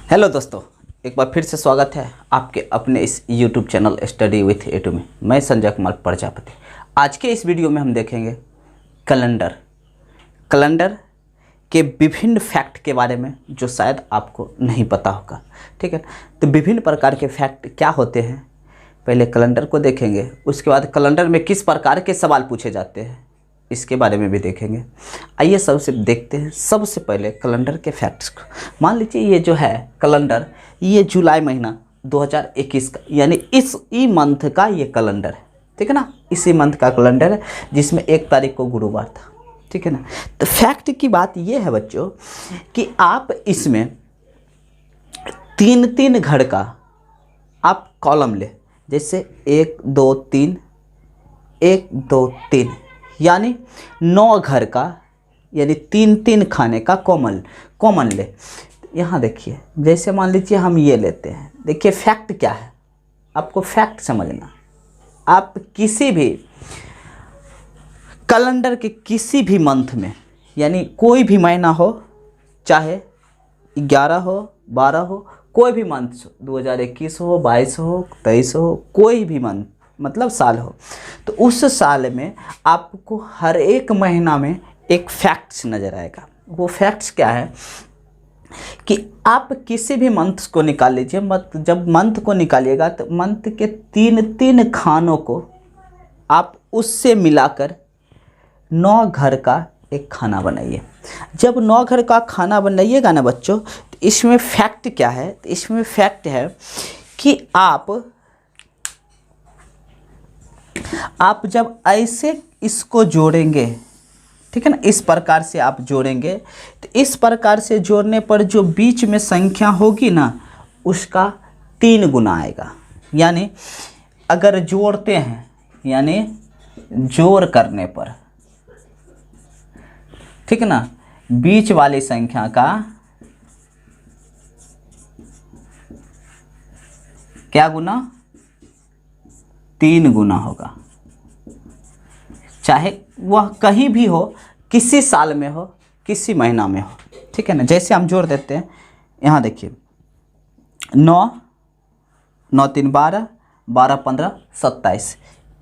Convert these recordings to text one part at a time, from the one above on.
Hello दोस्तों, एक बार फिर से स्वागत है आपके अपने इस YouTube channel study with A two में। मैं संजय कुमार प्रजापति। आज के इस वीडियो में हम देखेंगे कैलेंडर के विभिन्न फैक्ट के बारे में जो शायद आपको नहीं पता होगा। ठीक है, तो विभिन्न प्रकार के फैक्ट क्या होते हैं, पहले कैलेंडर को देखेंगे। उसके बाद कैलेंडर में किस प्रकार के सवाल पूछे जाते हैं इसके बारे में भी देखेंगे। आइए सबसे देखते हैं सबसे पहले कैलेंडर के फैक्ट्स को। मान लीजिए ये जो है कैलेंडर, ये जुलाई महीना 2021 का यानी इस मंथ का ये कैलेंडर है। ठीक है ना, इसी मंथ का कैलेंडर है जिसमें 1 तारीख को गुरुवार था। ठीक है ना, तो फैक्ट की बात ये है बच्चों कि आप इसमें 3-3 घर का आप कॉलम ले, जैसे 1 2 3 1 2 3 यानी 9 घर का यानी 3-3 खाने का कॉमन ले। यहाँ देखिए, जैसे मान लीजिए हम ये लेते हैं। देखिए फैक्ट क्या है, आपको फैक्ट समझना। आप किसी भी कैलेंडर के किसी भी मंथ में यानी कोई भी महीना हो, चाहे 11 हो 12 हो, कोई भी मंथ हो, 2021 हो 22 हो 23 हो, कोई भी मंथ मतलब साल हो, तो उस साल में आपको हर एक महीना में एक फैक्ट्स नज़र आएगा। वो फैक्ट्स क्या है कि आप किसी भी मंथ को निकाल लीजिए। जब मंथ को निकालिएगा तो मंथ के 3-3 खानों को आप उससे मिलाकर 9 घर का एक खाना बनाइए। जब 9 घर का खाना बनाइएगा ना बच्चों, तो इसमें फैक्ट क्या है, तो इसमें फैक्ट है कि आप जब ऐसे इसको जोड़ेंगे, ठीक है ना, इस प्रकार से आप जोड़ेंगे, तो इस प्रकार से जोड़ने पर जो बीच में संख्या होगी ना उसका 3 गुना आएगा। यानी अगर जोड़ते हैं यानी जोड़ करने पर, ठीक है ना, बीच वाली संख्या का क्या गुना, 3 गुना होगा। चाहे वह कहीं भी हो, किसी साल में हो, किसी महीना में हो। ठीक है ना, जैसे हम जोड़ देते हैं। यहाँ देखिए 9 9 3 12 12 15 27,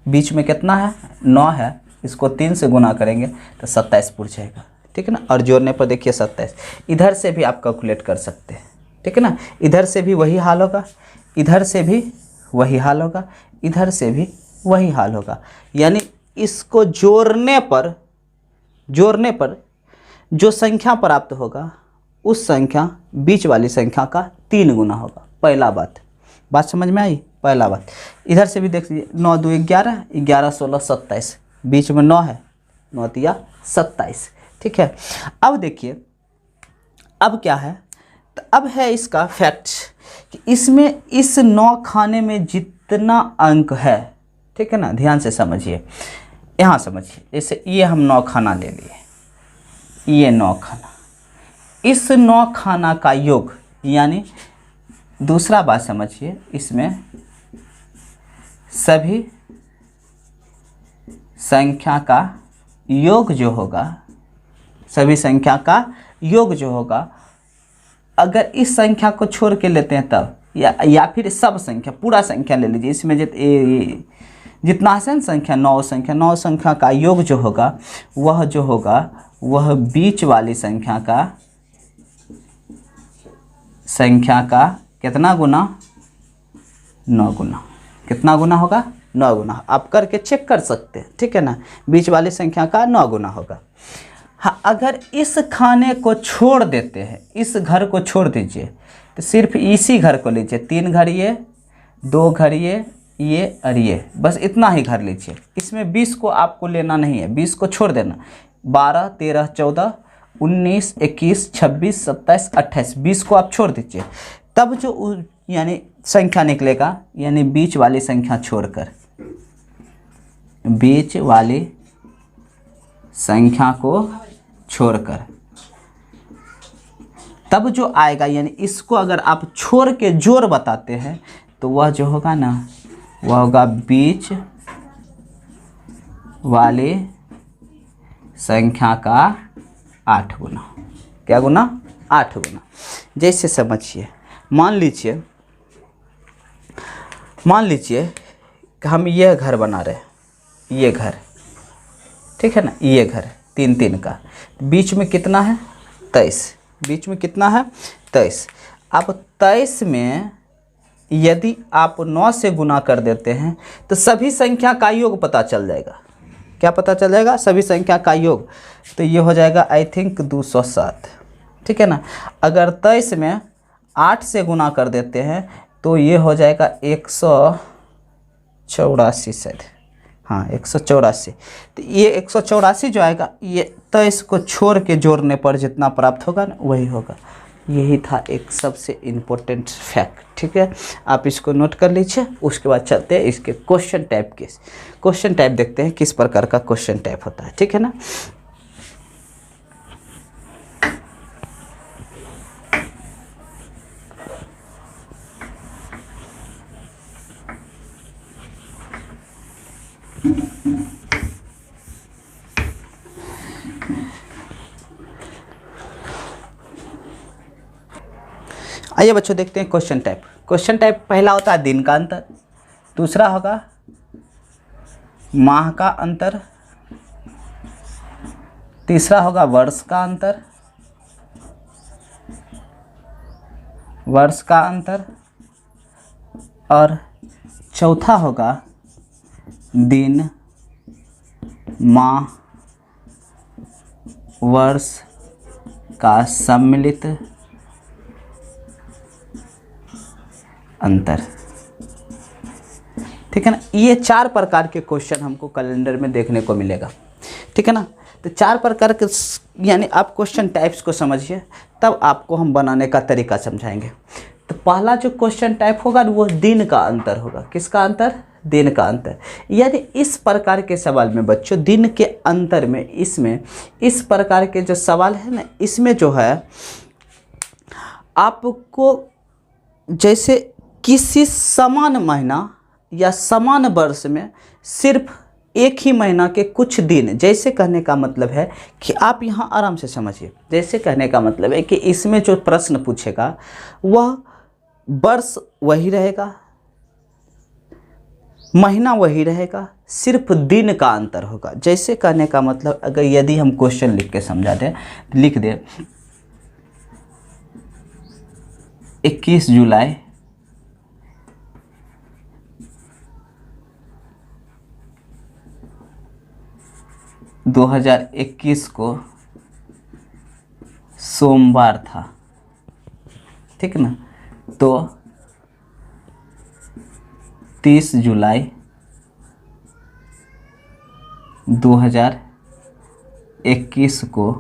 बीच में कितना है, 9 है। इसको 3 से गुना करेंगे तो 27 पूर जाएगा। ठीक है ना, और जोड़ने पर देखिए 27। इधर से भी आप कैलकुलेट कर सकते हैं। ठीक है ना, इधर से भी वही हाल होगा, इधर से भी वही हाल होगा, इधर से भी वही हाल होगा। यानी इसको जोड़ने पर जो संख्या प्राप्त होगा उस संख्या बीच वाली संख्या का 3 गुना होगा। पहला बात समझ में आई। पहला बात इधर से भी देख लीजिए, 9 2 11 11 16 27, बीच में 9 है, 9 3 27। ठीक है, अब देखिए अब क्या है, तो अब है इसका फैक्ट कि इसमें इस 9 खाने में जितना अंक है, ठीक है ना, ध्यान से समझिए। यहाँ समझिए, जैसे ये हम 9 खाना ले लिए, ये 9 खाना, इस 9 खाना का योग, यानी दूसरा बात समझिए, इसमें सभी संख्या का योग जो होगा, सभी संख्या का योग जो होगा, अगर इस संख्या को छोड़ के लेते हैं तब, या फिर सब संख्या पूरा संख्या ले लीजिए, इसमें जितना है संख्या 9 संख्या का योग जो होगा वह बीच वाली संख्या का कितना गुना, 9 गुना। कितना गुना होगा, 9 गुना। आप करके चेक कर सकते हैं। ठीक है ना, बीच वाली संख्या का 9 गुना होगा। हाँ, अगर इस खाने को छोड़ देते हैं, इस घर को छोड़ दीजिए, तो सिर्फ इसी घर को लीजिए, 3 घर ये, 2 घर ये और ये, बस इतना ही घर लीजिए। इसमें 20 को आपको लेना नहीं है, 20 को छोड़ देना। 12 13 14 19 21 26 27 28, 20 को आप छोड़ दीजिए। तब जो यानी संख्या निकलेगा, यानी बीच वाली संख्या छोड़कर, बीच वाली संख्या को छोड़कर तब जो आएगा, यानी इसको अगर आप छोड़ के जोड़ बताते हैं तो वह जो होगा ना, वह होगा बीच वाली संख्या का 8 गुना। क्या गुना, 8 गुना। जैसे समझिए मान लीजिए कि हम ये घर बना रहे हैं, ये घर, ठीक है ना, ये घर 3-3 का, बीच में कितना है 23, बीच में कितना है 23। अब 23 में यदि आप 9 से गुना कर देते हैं तो सभी संख्या का योग पता चल जाएगा। क्या पता चल जाएगा? सभी संख्या का योग। तो ये हो जाएगा आई थिंक 207, ठीक है ना। अगर 23 में 8 से गुना कर देते हैं तो ये हो जाएगा 184 शायद, हाँ 184। तो ये 184 जो आएगा ये 23 को छोड़ के जोड़ने पर जितना प्राप्त होगा ना वही होगा। यही था एक सबसे इम्पोर्टेंट फैक्ट, ठीक है। आप इसको नोट कर लीजिए। उसके बाद चलते हैं इसके क्वेश्चन टाइप के। क्वेश्चन टाइप देखते हैं किस प्रकार का क्वेश्चन टाइप होता है, ठीक है ना। आइए बच्चों देखते हैं क्वेश्चन टाइप। क्वेश्चन टाइप पहला होता है दिन का अंतर, दूसरा होगा माह का अंतर, तीसरा होगा वर्ष का अंतर, वर्ष का अंतर, और चौथा होगा दिन, माह, वर्ष का सम्मिलित अंतर, ठीक है ना। ये 4 प्रकार के क्वेश्चन हमको कैलेंडर में देखने को मिलेगा, ठीक है ना। तो 4 प्रकार के यानी आप क्वेश्चन टाइप्स को समझिए, तब आपको हम बनाने का तरीका समझाएंगे। तो पहला जो क्वेश्चन टाइप होगा वो दिन का अंतर होगा। किसका अंतर? दिन का अंतर। यानी इस प्रकार के सवाल में बच्चों दिन के अंतर में इसमें इस प्रकार के जो सवाल है ना, इसमें जो है आपको जैसे किसी समान महीना या समान वर्ष में सिर्फ एक ही महीना के कुछ दिन, जैसे कहने का मतलब है कि आप यहाँ आराम से समझिए। जैसे कहने का मतलब है कि इसमें जो प्रश्न पूछेगा वह वर्ष वही रहेगा, महीना वही रहेगा, सिर्फ दिन का अंतर होगा। जैसे कहने का मतलब अगर यदि हम क्वेश्चन लिख के समझा दें, लिख दें 21 जुलाई 2021 को सोमवार था, ठीक ना। तो 30 जुलाई 2021 को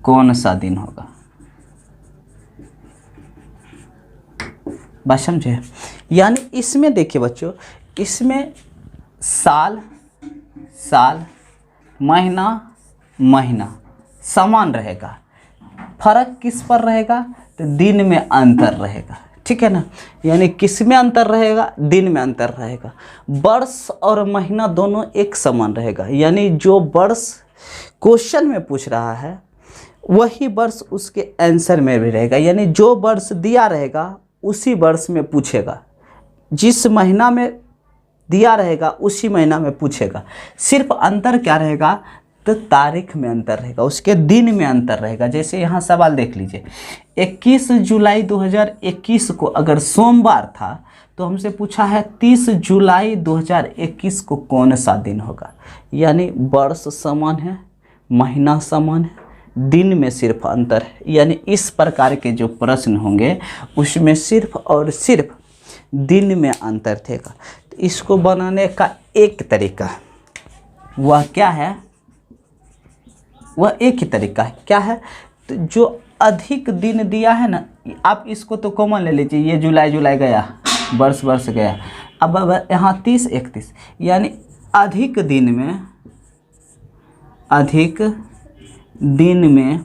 कौन सा दिन होगा? बात समझे? यानी इसमें देखिए बच्चों, इसमें साल साल, महीना महीना समान रहेगा, फर्क किस पर रहेगा? तो दिन में अंतर रहेगा, ठीक है ना। यानी किस में अंतर रहेगा? दिन में अंतर रहेगा। वर्ष और महीना दोनों एक समान रहेगा, यानी जो वर्ष क्वेश्चन में पूछ रहा है वही वर्ष उसके आंसर में भी रहेगा। यानी जो वर्ष दिया रहेगा उसी वर्ष में पूछेगा, जिस महीना में दिया रहेगा उसी महीना में पूछेगा। सिर्फ अंतर क्या रहेगा? तो तारीख में अंतर रहेगा, उसके दिन में अंतर रहेगा। जैसे यहाँ सवाल देख लीजिए, 21 जुलाई 2021 को अगर सोमवार था तो हमसे पूछा है 30 जुलाई 2021 को कौन सा दिन होगा। यानी वर्ष समान है, महीना समान है, दिन में सिर्फ अंतर है। यानी इस प्रकार के जो प्रश्न होंगे उसमें सिर्फ और सिर्फ दिन में अंतर रहेगा। तो इसको बनाने का एक तरीका वह क्या है? वह एक ही तरीका है। क्या है? तो जो अधिक दिन दिया है ना, आप इसको तो कॉमन ले लीजिए, ये जुलाई जुलाई गया, वर्ष वर्ष गया। अब यहाँ 30 31, यानी अधिक दिन में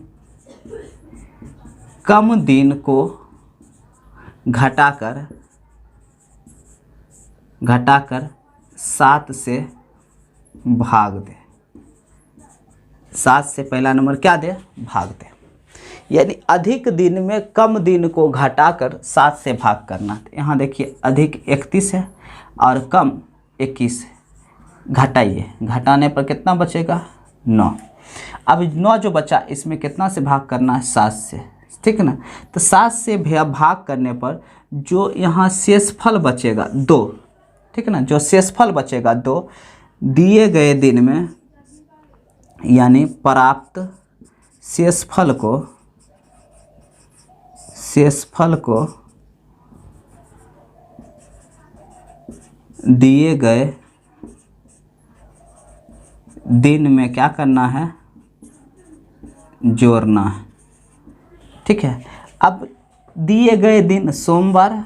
कम दिन को घटाकर 7 से भाग दे। 7 से पहला नंबर क्या दे? भाग दे। यानी अधिक दिन में कम दिन को घटाकर 7 से भाग करना। तो यहाँ देखिए अधिक 31 है और कम 21 है, घटाइए, घटाने पर कितना बचेगा 9। अब 9 जो बचा इसमें कितना से भाग करना है 7 से, ठीक है ना। तो 7 से भाग करने पर जो यहाँ शेषफल बचेगा 2, ठीक है ना, जो शेषफल बचेगा 2 दिए गए दिन में यानी प्राप्त शेषफल को दिए गए दिन में क्या करना है, जोड़ना है, ठीक है। अब दिए गए दिन सोमवार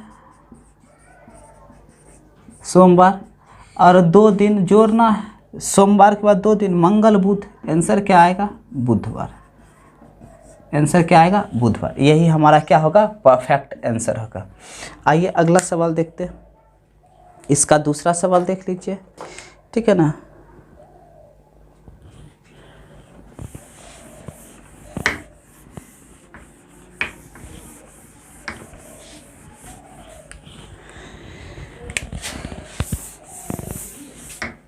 और 2 दिन जोड़ना है, सोमवार के बाद 2 दिन मंगल बुध, आंसर क्या आएगा बुधवार, आंसर क्या आएगा बुधवार। यही हमारा क्या होगा परफेक्ट आंसर होगा। आइए अगला सवाल देखते हैं, इसका दूसरा सवाल देख लीजिए, ठीक है ना।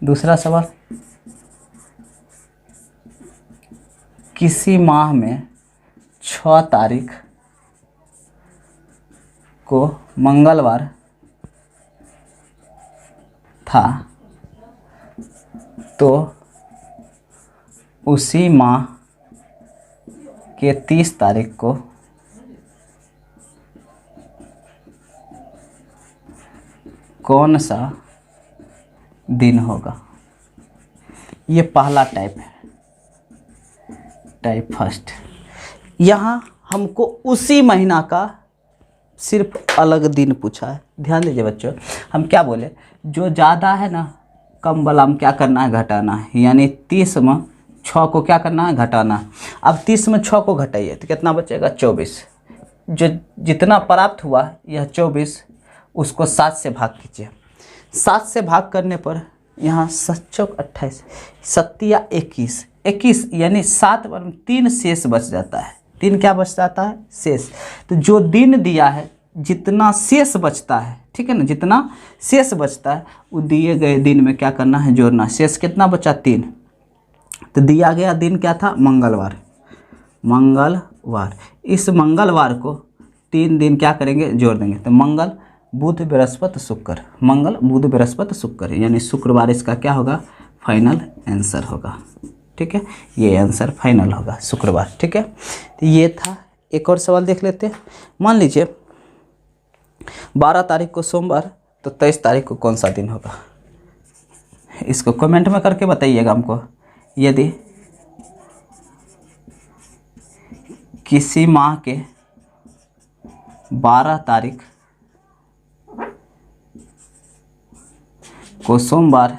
दूसरा सवाल, किसी माह में 6 तारीख को मंगलवार था तो उसी माह के 30 तारीख को कौन सा दिन होगा। ये पहला टाइप है, टाइप फर्स्ट। यहाँ हमको उसी महीना का सिर्फ अलग दिन पूछा है। ध्यान दीजिए बच्चों, हम क्या बोले, जो ज़्यादा है ना कम वाला हम क्या करना है घटाना है, यानी 30 में 6 को क्या करना है घटाना है। अब 30 में 6 को घटाइए तो कितना बचेगा 24। जो जितना प्राप्त हुआ यह 24, उसको 7 से भाग कीजिए। 7 से भाग करने पर यहाँ 7 चौक 28, 7 या 21 यानी 7 पर 3 शेष बच जाता है। 3 क्या बच जाता है शेष। तो जो दिन दिया है जितना शेष बचता है, ठीक है ना, जितना शेष बचता है वो दिए गए दिन में क्या करना है जोड़ना। शेष कितना बचा 3, तो दिया गया दिन क्या था मंगलवार। इस मंगलवार को 3 दिन क्या करेंगे जोड़ देंगे, तो मंगल बुध बृहस्पति शुक्र, मंगल बुध बृहस्पति शुक्र, यानी शुक्रवार इसका क्या होगा फाइनल आंसर होगा, ठीक है। ये आंसर फाइनल होगा शुक्रवार, ठीक है। तो ये था। एक और सवाल देख लेते हैं। मान लीजिए 12 तारीख को सोमवार, तो 23 तारीख को कौन सा दिन होगा। इसको कमेंट में करके बताइएगा हमको। यदि किसी माह के 12 तारीख को सोमवार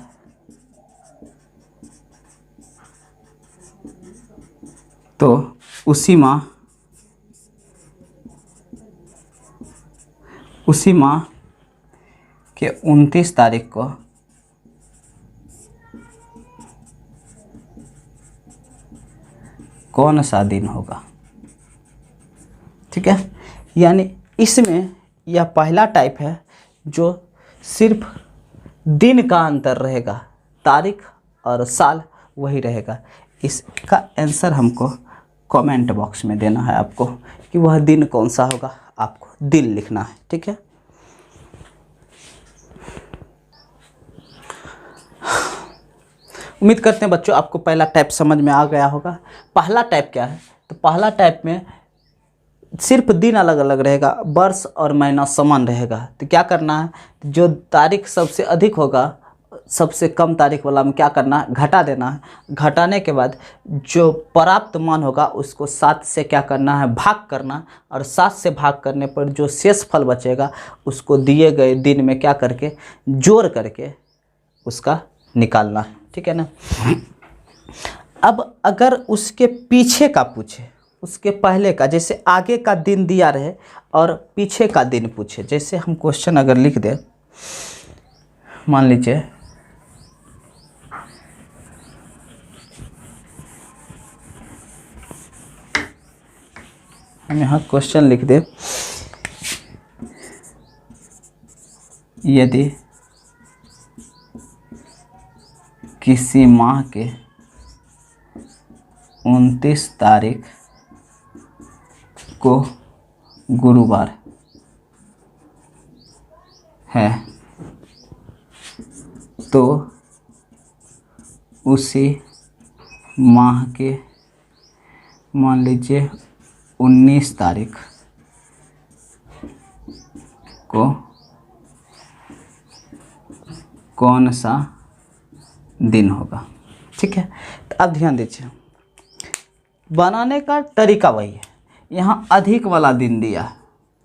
तो उसी माह के 29 तारीख को कौन सा दिन होगा, ठीक है। यानी इसमें यह पहला टाइप है जो सिर्फ दिन का अंतर रहेगा, तारीख और साल वही रहेगा। इसका आंसर हमको कमेंट बॉक्स में देना है आपको कि वह दिन कौन सा होगा, आपको दिन लिखना है, ठीक है। उम्मीद करते हैं बच्चों आपको पहला टाइप समझ में आ गया होगा। पहला टाइप क्या है, तो पहला टाइप में सिर्फ दिन अलग अलग रहेगा, वर्ष और महीना समान रहेगा। तो क्या करना है, जो तारीख सबसे अधिक होगा सबसे कम तारीख वाला में क्या करना है घटा देना है। घटाने के बाद जो प्राप्त मान होगा उसको 7 से क्या करना है भाग करना, और 7 से भाग करने पर जो शेष फल बचेगा उसको दिए गए दिन में क्या करके जोड़ करके उसका निकालना है, ठीक है ना। अब अगर उसके पीछे का पूछे, उसके पहले का, जैसे आगे का दिन दिया रहे और पीछे का दिन पूछे, जैसे हम क्वेश्चन अगर लिख दें, मान लीजिए हम यहाँ क्वेश्चन लिख दे, यदि किसी माह के 29 तारीख को गुरुवार है तो उसी माह के मान लीजिए 19 तारीख को कौन सा दिन होगा। ठीक है, तो अब ध्यान दीजिए, बनाने का तरीका वही है। यहाँ अधिक वाला दिन दिया है,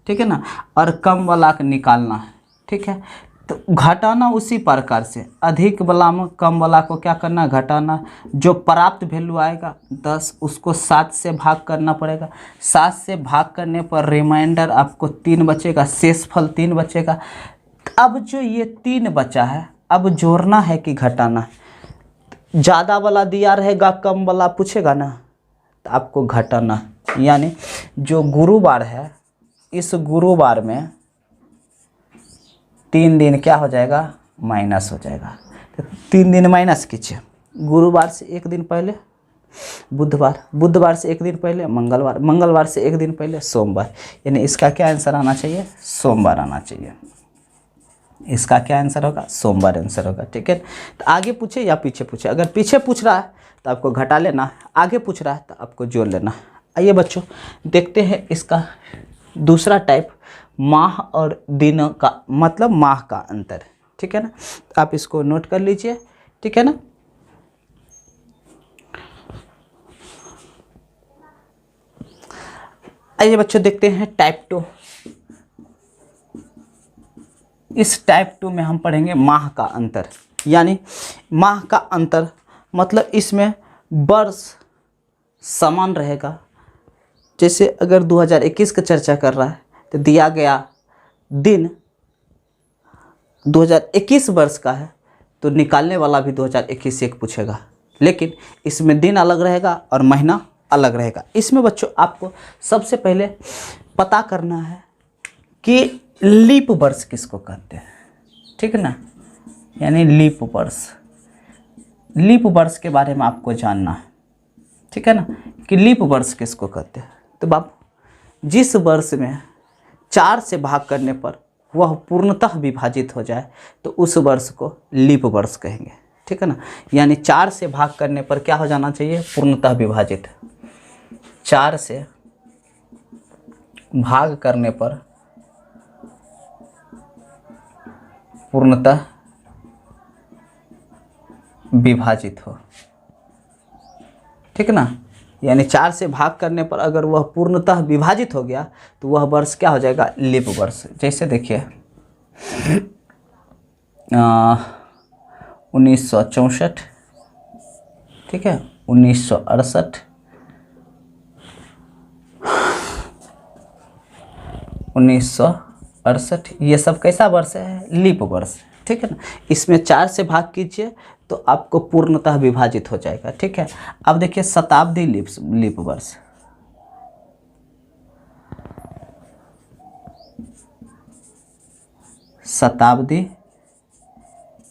ठीक है ना, और कम वाला का निकालना है। ठीक है, तो घटाना उसी प्रकार से, अधिक वाला में कम वाला को क्या करना, घटाना। जो प्राप्त वैल्यू आएगा 10, उसको 7 से भाग करना पड़ेगा। 7 से भाग करने पर रिमाइंडर आपको 3 बचेगा, शेषफल 3 बचेगा। अब जो ये 3 बचा है, अब जोड़ना है कि घटाना है। ज़्यादा वाला दिया रहेगा, कम वाला पूछेगा ना, तो आपको घटाना। यानी जो गुरुवार है, इस गुरुवार में 3 दिन क्या हो जाएगा, माइनस हो जाएगा। तो 3 दिन माइनस कीजिए। गुरुवार से 1 दिन पहले बुधवार, बुधवार से 1 दिन पहले मंगलवार, मंगलवार से 1 दिन पहले सोमवार। यानी इसका क्या आंसर आना चाहिए, सोमवार आना चाहिए। इसका क्या आंसर होगा, सोमवार आंसर होगा। ठीक है, तो आगे पूछे या पीछे पूछे। अगर पीछे पूछ रहा है तो आपको घटा लेना, आगे पूछ रहा है तो आपको जोड़ लेना। आइए बच्चों, देखते हैं इसका दूसरा टाइप, माह और दिनों का मतलब माह का अंतर। ठीक है ना, तो आप इसको नोट कर लीजिए। ठीक है ना, आइए बच्चों देखते हैं टाइप 2। इस टाइप 2 में हम पढ़ेंगे माह का अंतर। यानी माह का अंतर मतलब इसमें वर्ष समान रहेगा। जैसे अगर 2021 का चर्चा कर रहा है तो दिया गया दिन 2021 वर्ष का है, तो निकालने वाला भी 2021 से एक पूछेगा, लेकिन इसमें दिन अलग रहेगा और महीना अलग रहेगा। इसमें बच्चों आपको सबसे पहले पता करना है कि लीप वर्ष किसको कहते हैं। ठीक है ना, यानी लीप वर्ष, लीप वर्ष के बारे में आपको जानना है। ठीक है ना, कि लीप वर्ष किसको कहते हैं। तो बाबू, जिस वर्ष में 4 से भाग करने पर वह पूर्णतः विभाजित हो जाए तो उस वर्ष को लीप वर्ष कहेंगे। ठीक है ना, यानी 4 से भाग करने पर क्या हो जाना चाहिए, पूर्णतः विभाजित। 4 से भाग करने पर पूर्णतः विभाजित हो। ठीक है ना, यानी 4 से भाग करने पर अगर वह पूर्णतः विभाजित हो गया तो वह वर्ष क्या हो जाएगा, लीप वर्ष। जैसे देखिए 1964, ठीक है, 1968, 1968, ये सब कैसा वर्ष है, लीप वर्ष। ठीक है ना, इसमें 4 से भाग कीजिए तो आपको पूर्णतः विभाजित हो जाएगा। ठीक है, अब देखिए शताब्दी लीप वर्ष। शताब्दी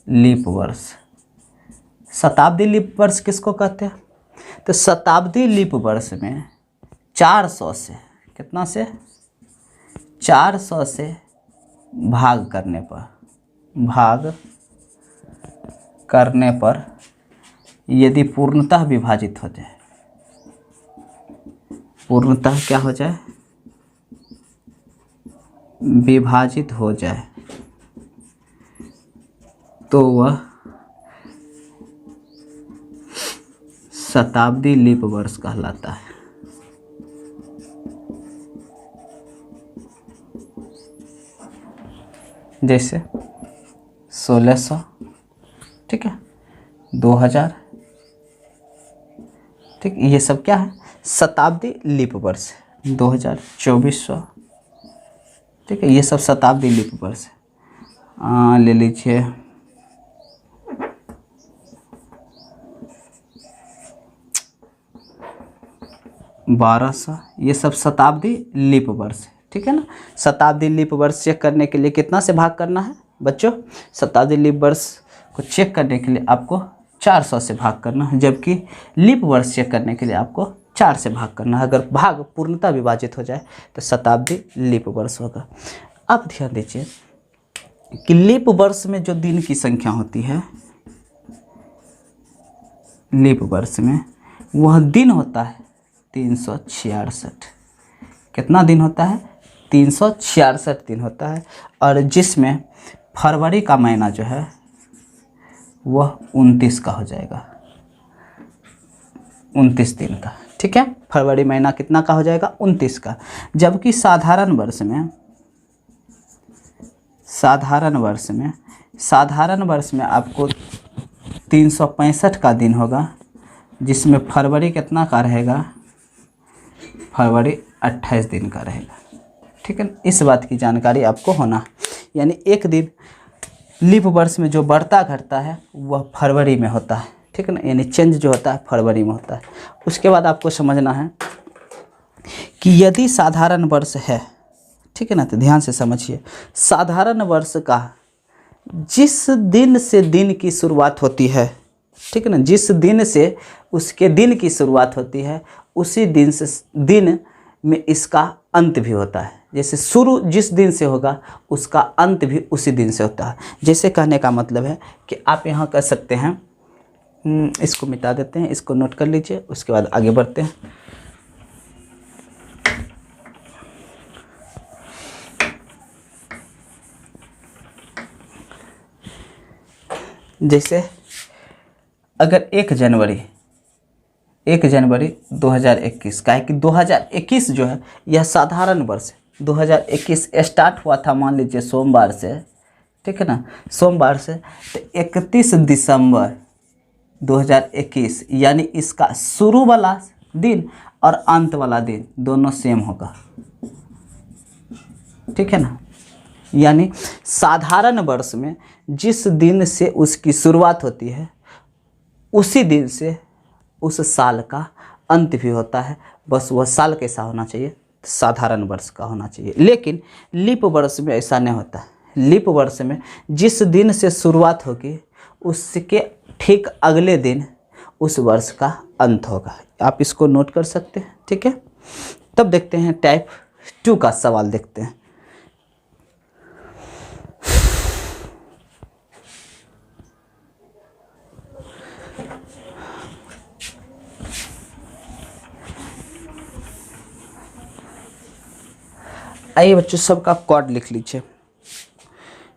लीप वर्ष, शताब्दी लीप वर्ष किसको कहते हैं, तो शताब्दी लीप वर्ष में 400 से, कितना से, 400 से भाग करने पर यदि पूर्णतः विभाजित हो जाए, पूर्णतः क्या हो जाए, विभाजित हो जाए, तो वह शताब्दी लीप वर्ष कहलाता है। जैसे 1600, ठीक है, 2000, ठीक, ये सब क्या है, शताब्दी लीप वर्ष। 2000, 2400, ठीक है, ये सब शताब्दी लीप वर्ष है। ले लीजिए 2000, 1200, ये सब शताब्दी लीप वर्ष है, ठीक है ना। शताब्दी लीप वर्ष चेक करने के लिए कितना से भाग करना है बच्चों? शताब्दी लीप वर्ष को चेक करने के लिए आपको 400 से भाग करना है, जबकि लीप वर्ष चेक करने के लिए आपको 4 से भाग करना है। अगर भाग पूर्णतः विभाजित हो जाए तो शताब्दी लीप वर्ष होगा। अब ध्यान दीजिए कि लीप वर्ष में जो दिन की संख्या होती है, लीप वर्ष में वह दिन होता है 366। कितना दिन होता है? 366 दिन होता है। और जिसमें फरवरी का महीना जो है वह 29 का हो जाएगा, 29 दिन का, ठीक है। फरवरी महीना कितना का हो जाएगा? 29 का। जबकि साधारण वर्ष में आपको 365 का दिन होगा, जिसमें फरवरी कितना का रहेगा? फरवरी 28 दिन का रहेगा, ठीक है। इस बात की जानकारी आपको होना, यानी एक दिन लीप वर्ष में जो बढ़ता घटता है वह फरवरी में होता है, ठीक है ना, यानी चेंज जो होता है फरवरी में होता है। उसके बाद आपको समझना है कि यदि साधारण वर्ष है, ठीक है ना, तो ध्यान से समझिए, साधारण वर्ष का जिस दिन से दिन की शुरुआत होती है, ठीक है ना, जिस दिन से उसके दिन की शुरुआत होती है उसी दिन में इसका अंत भी होता है। जैसे शुरू जिस दिन से होगा उसका अंत भी उसी दिन से होता है। जैसे कहने का मतलब है कि आप यहाँ कर सकते हैं, इसको मिटा देते हैं, इसको नोट कर लीजिए, उसके बाद आगे बढ़ते हैं। जैसे अगर 1 जनवरी 2021 का है कि 2021 जो है यह साधारण वर्ष है। 2021 स्टार्ट हुआ था मान लीजिए सोमवार से, ठीक है ना, सोमवार से, तो 31 दिसंबर 2021 यानी इसका शुरू वाला दिन और अंत वाला दिन दोनों सेम होगा, ठीक है ना। यानी साधारण वर्ष में जिस दिन से उसकी शुरुआत होती है उसी दिन से उस साल का अंत भी होता है। बस वह साल कैसा होना चाहिए? साधारण वर्ष का होना चाहिए। लेकिन लीप वर्ष में ऐसा नहीं होता है। लीप वर्ष में जिस दिन से शुरुआत होगी उसके ठीक अगले दिन उस वर्ष का अंत होगा। आप इसको नोट कर सकते हैं, ठीक है। तब देखते हैं टाइप 2 का सवाल देखते हैं। आइए बच्चों, सबका कोड लिख लीजिए,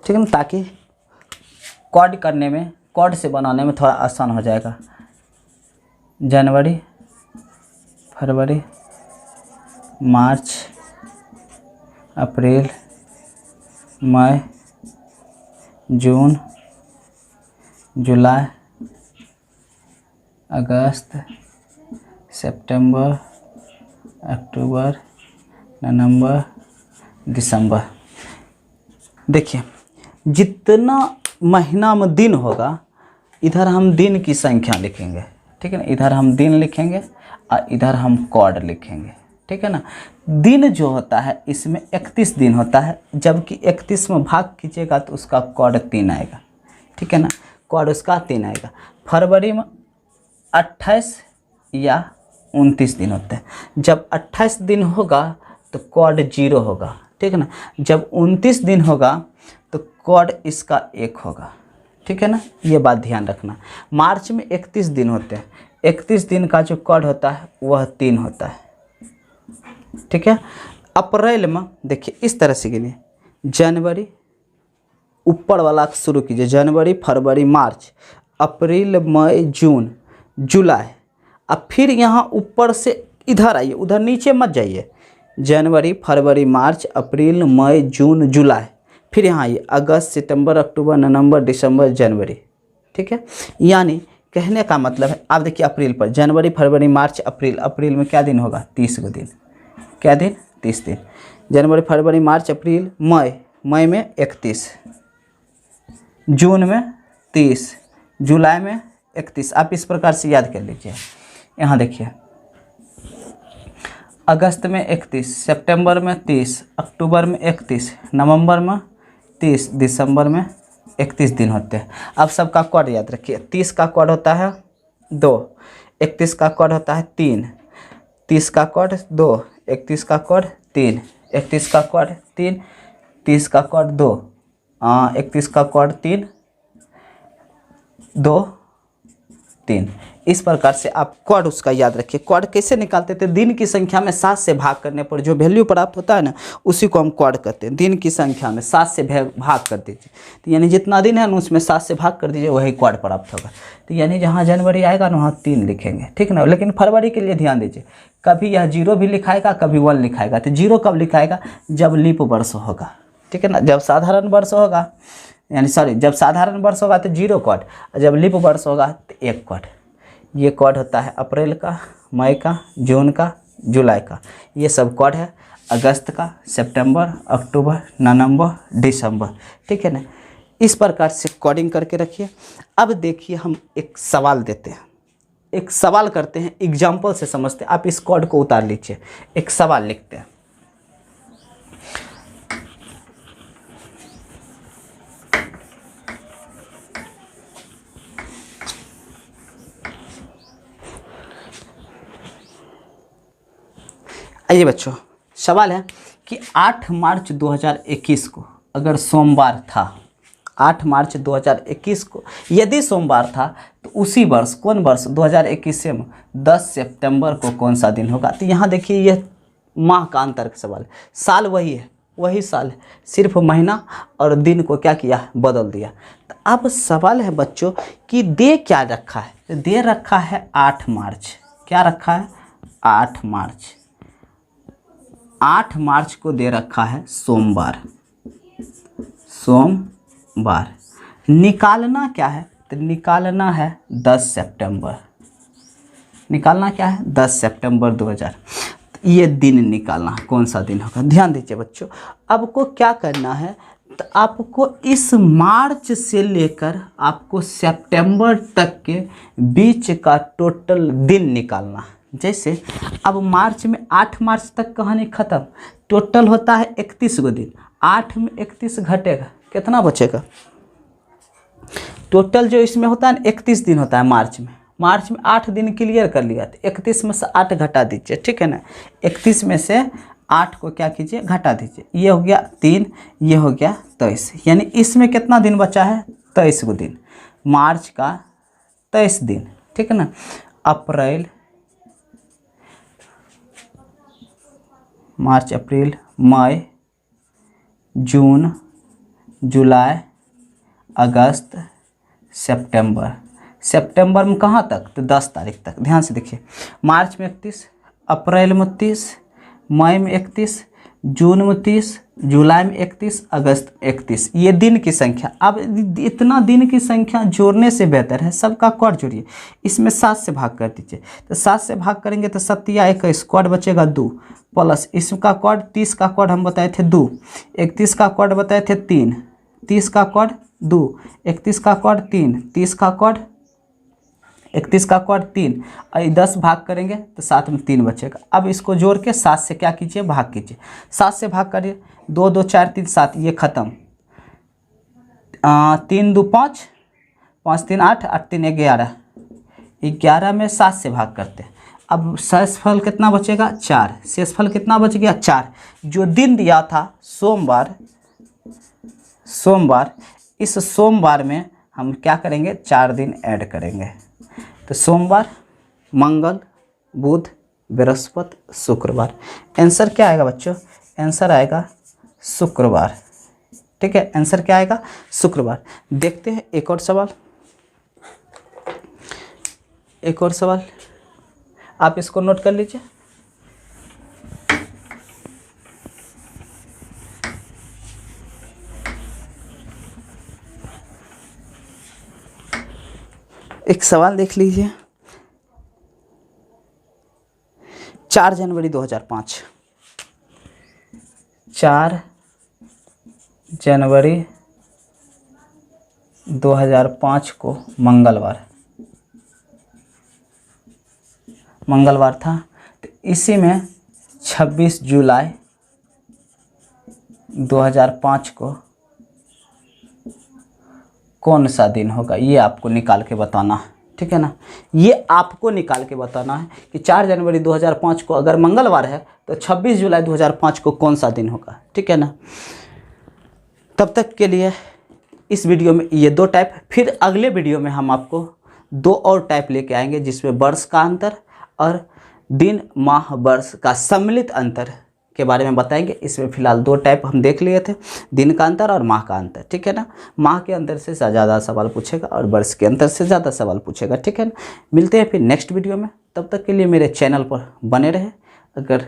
ठीक है ना, ताकि कोड से बनाने में थोड़ा आसान हो जाएगा। जनवरी, फरवरी, मार्च, अप्रैल, मई, जून, जुलाई, अगस्त, सितंबर, अक्टूबर, नवंबर, दिसंबर। देखिए, जितना महीना में दिन होगा इधर हम दिन की संख्या लिखेंगे, ठीक है ना, इधर हम दिन लिखेंगे और इधर हम कोड लिखेंगे, ठीक है ना। दिन जो होता है इसमें 31 दिन होता है, जबकि 31 में भाग कीजिएगा तो उसका कोड 3 आएगा, ठीक है ना, कोड उसका 3 आएगा। फरवरी में 28 या 29 दिन होते हैं। जब 28 दिन होगा तो कोड 0 होगा, ठीक है ना। जब 29 दिन होगा तो कोड इसका 1 होगा, ठीक है ना, ये बात ध्यान रखना। मार्च में 31 दिन होते हैं, 31 दिन का जो कोड होता है वह 3 होता है, ठीक है। अप्रैल में देखिए इस तरह से गिनिए, जनवरी ऊपर वाला शुरू कीजिए, जनवरी, फरवरी, मार्च, अप्रैल, मई, जून, जुलाई। अब फिर यहाँ ऊपर से इधर आइए, उधर नीचे मत जाइए। जनवरी, फरवरी, मार्च, अप्रैल, मई, जून, जुलाई, फिर यहाँ आइए अगस्त, सितंबर, अक्टूबर, नवंबर, दिसंबर, जनवरी, ठीक है। यानी कहने का मतलब है, आप देखिए अप्रैल पर, जनवरी, फरवरी, मार्च, अप्रैल, अप्रैल में क्या दिन होगा? 30 दिन। क्या दिन? 30 दिन। जनवरी, फरवरी, मार्च, अप्रैल, मई, मई में 31, जून में 30, जुलाई में 31। आप इस प्रकार से याद कर लीजिए। यहाँ देखिए अगस्त में 31, सितंबर में 30, अक्टूबर में 31, नवंबर में 30, दिसंबर में 31 दिन होते हैं। अब सबका कोड याद रखिए। 30 का कोड होता है 2, 31 का कोड होता है 3, 30 का कोड 2, 31 का कोड 3, 31 का कोड 3, 30 का कोड 2, 31 का कोड 3, 2, 3। इस प्रकार से आप कोड उसका याद रखिए। कोड कैसे निकालते थे? दिन की संख्या में 7 से भाग करने पर जो वैल्यू प्राप्त होता है ना, उसी को हम कोड कहते हैं। दिन की संख्या में 7 से भाग कर दीजिए, तो यानी जितना दिन है ना उसमें 7 से भाग कर दीजिए, वही कोड प्राप्त होगा। तो यानी जहाँ जनवरी आएगा ना वहाँ 3 लिखेंगे, ठीक ना। लेकिन फरवरी के लिए ध्यान दीजिए, कभी यह 0 भी लिखाएगा, कभी 1 लिखाएगा। तो 0 कब लिखाएगा? जब लीप वर्ष होगा, ठीक है ना। जब साधारण वर्ष होगा, यानी सॉरी, जब साधारण वर्ष होगा तो 0 कोड, जब लीप वर्ष होगा तो 1 कोड। ये कोड होता है अप्रैल का, मई का, जून का, जुलाई का। ये सब कोड है अगस्त का, सितंबर, अक्टूबर, नवंबर, दिसंबर, ठीक है ना। इस प्रकार से कोडिंग करके रखिए। अब देखिए हम एक सवाल देते हैं, एक सवाल करते हैं, एग्जाम्पल से समझते हैं। आप इस कोड को उतार लीजिए, एक सवाल लिखते हैं। आइए बच्चों, सवाल है कि 8 मार्च 2021 को अगर सोमवार था, 8 मार्च 2021 को यदि सोमवार था तो उसी वर्ष, कौन वर्ष? 2021 से 10 सितंबर को कौन सा दिन होगा? तो यहाँ देखिए, यह माह का अंतर का सवाल है। साल वही है, वही साल है, सिर्फ महीना और दिन को क्या किया? बदल दिया। तो अब सवाल है बच्चों कि दे क्या रखा है? तो दे रखा है 8 मार्च। क्या रखा है? 8 मार्च। 8 मार्च को दे रखा है सोमवार। सोमवार निकालना क्या है? तो निकालना है 10 सितंबर। निकालना क्या है? 10 सितंबर 2000। ये दिन निकालना, कौन सा दिन होगा? ध्यान दीजिए बच्चों, आपको क्या करना है? तो आपको इस मार्च से लेकर आपको सितंबर तक के बीच का टोटल दिन निकालना है। जैसे अब मार्च में 8 मार्च तक कहानी ख़त्म, टोटल होता है 31 गो दिन। 8 में 31 घटेगा, कितना बचेगा? टोटल जो इसमें होता है 31 दिन होता है मार्च में। मार्च में 8 दिन क्लियर कर लिया, तो 31 में से 8 घटा दीजिए, ठीक है ना। 31 में से 8 को क्या कीजिए? घटा दीजिए। ये हो गया 3, ये हो गया 23, यानी इसमें कितना दिन बचा है? 23 गो दिन। मार्च का 23 दिन, ठीक है ना। अप्रैल, मार्च, अप्रैल, मई, जून, जुलाई, अगस्त, सितंबर। सितंबर में कहाँ तक? तो 10 तारीख तक। ध्यान से देखिए, मार्च में 31, अप्रैल में 30, मई में 31, जून में 30, जुलाई में 31, अगस्त 31। ये दिन की संख्या। अब इतना दिन की संख्या जोड़ने से बेहतर है सबका कोड जोड़िए। इसमें 7 से भाग कर दीजिए, तो 7 से भाग करेंगे तो 7 या 21, कोड बचेगा 2, प्लस इसका कोड 30 का कोड हम बताए थे 2, 31 का कोड बताए थे 3, 30 का कोड 2, 31 का कोड 3, 30 का कोड 31 का कोड 3, और 10 भाग करेंगे तो 7 में 3 बचेगा। अब इसको जोड़ के 7 से क्या कीजिए? भाग कीजिए। 7 से भाग करिए, 2 2 4 3 7, ये खत्म। 3 2 5, 5 3 8, 8 3 11, 11 में 7 से भाग करते हैं। अब शेषफल कितना बचेगा? 4। शेषफल कितना बच गया? 4। जो दिन दिया था सोमवार, सोमवार, इस सोमवार में हम क्या करेंगे? 4 दिन ऐड करेंगे। तो सोमवार, मंगल, बुध, बृहस्पति, शुक्रवार। आंसर क्या आएगा बच्चों? आंसर आएगा शुक्रवार, ठीक है। आंसर क्या आएगा? शुक्रवार। देखते हैं एक और सवाल, एक और सवाल, आप इसको नोट कर लीजिए। एक सवाल देख लीजिए। 4 जनवरी 2005, 4 जनवरी 2005 को मंगलवार, मंगलवार था। तो इसी में 26 जुलाई 2005 को कौन सा दिन होगा, ये आपको निकाल के बताना है, ठीक है ना। ये आपको निकाल के बताना है कि 4 जनवरी 2005 को अगर मंगलवार है तो 26 जुलाई 2005 को कौन सा दिन होगा, ठीक है ना। तब तक के लिए इस वीडियो में ये 2 टाइप, फिर अगले वीडियो में हम आपको 2 और टाइप लेके आएंगे जिसमें वर्ष का अंतर और दिन माह वर्ष का सम्मिलित अंतर के बारे में बताएंगे। इसमें फ़िलहाल 2 टाइप हम देख लिए थे, दिन का अंतर और माह का अंतर, ठीक है ना। माह के अंतर से ज़्यादा सवाल पूछेगा और वर्ष के अंतर से ज़्यादा सवाल पूछेगा, ठीक है ना। मिलते हैं फिर नेक्स्ट वीडियो में, तब तक के लिए मेरे चैनल पर बने रहे। अगर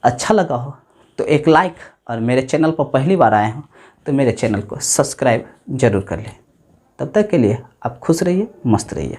अच्छा लगा हो तो एक लाइक, और मेरे चैनल पर पहली बार आए हो तो मेरे चैनल को सब्सक्राइब ज़रूर कर लें। तब तक के लिए आप खुश रहिए, मस्त रहिए।